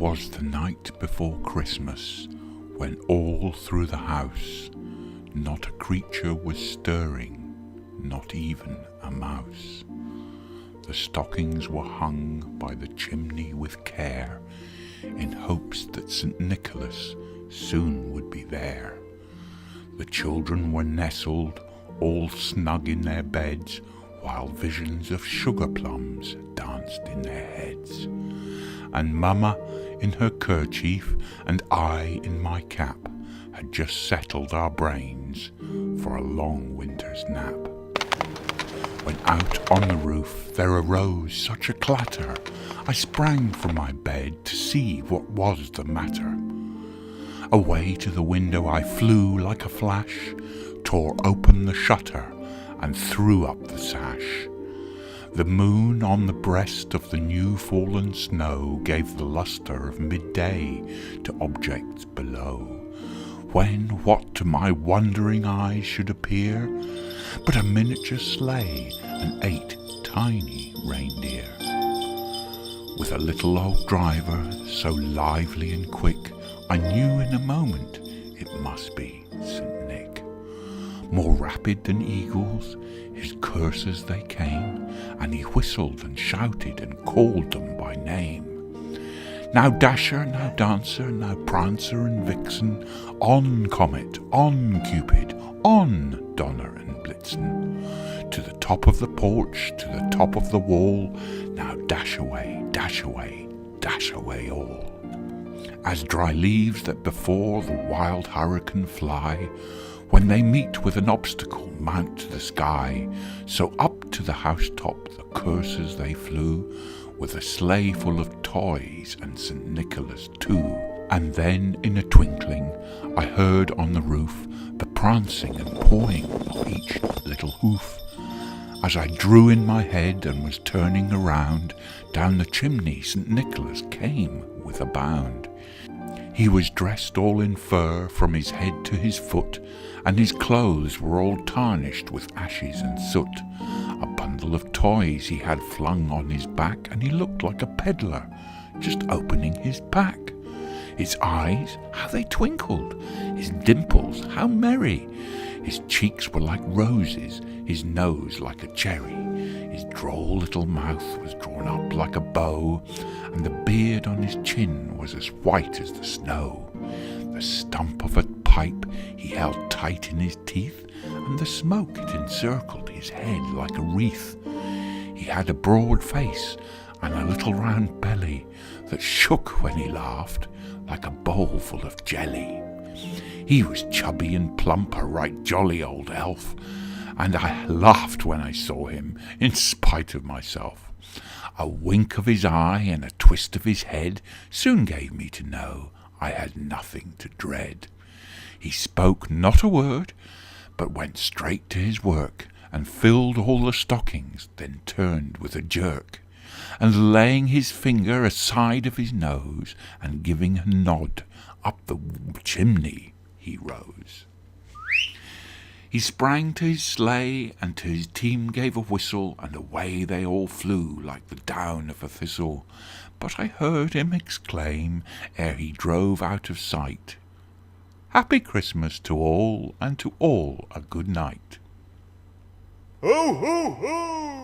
'Twas the night before Christmas, when all through the house not a creature was stirring, not even a mouse. The stockings were hung by the chimney with care, in hopes that St. Nicholas soon would be there. The children were nestled all snug in their beds, while visions of sugar plums danced in their heads. And Mamma in her kerchief and I in my cap had just settled our brains for a long winter's nap. When out on the roof there arose such a clatter, I sprang from my bed to see what was the matter. Away to the window I flew like a flash, tore open the shutter and threw up the sash. The moon on the breast of the new fallen snow gave the lustre of midday to objects below, when what to my wondering eyes should appear but a miniature sleigh and 8 tiny reindeer. With a little old driver so lively and quick, I knew in a moment it must be St. Nick. More rapid than eagles, his curses they came, and he whistled and shouted and called them by name. Now Dasher, now Dancer, now Prancer and Vixen, on Comet, on Cupid, on Donner and Blitzen. To the top of the porch, to the top of the wall, now dash away, dash away, dash away all. As dry leaves that before the wild hurricane fly, when they meet with an obstacle mount to the sky, so up to the housetop the curses they flew, with a sleigh full of toys and St. Nicholas too. And then in a twinkling I heard on the roof the prancing and pawing of each little hoof. As I drew in my head and was turning around, down the chimney St. Nicholas came with a bound. He was dressed all in fur from his head to his foot, and his clothes were all tarnished with ashes and soot. A bundle of toys he had flung on his back, and he looked like a peddler just opening his pack. His eyes, how they twinkled! His dimples, how merry! His cheeks were like roses, his nose like a cherry. His droll little mouth was drawn up like a bow, and the beard on his chin was as white as the snow. The stump of a pipe he held tight in his teeth, and the smoke it encircled his head like a wreath. He had a broad face and a little round belly that shook when he laughed like a bowl full of jelly. He was chubby and plump, a right jolly old elf, and I laughed when I saw him, in spite of myself. A wink of his eye and a twist of his head soon gave me to know I had nothing to dread. He spoke not a word, but went straight to his work, and filled all the stockings, then turned with a jerk, and laying his finger aside of his nose, and giving a nod, up the chimney he rose. He sprang to his sleigh, and to his team gave a whistle, and away they all flew like the down of a thistle. But I heard him exclaim, ere he drove out of sight, "Happy Christmas to all, and to all a good night." Ho, ho, ho!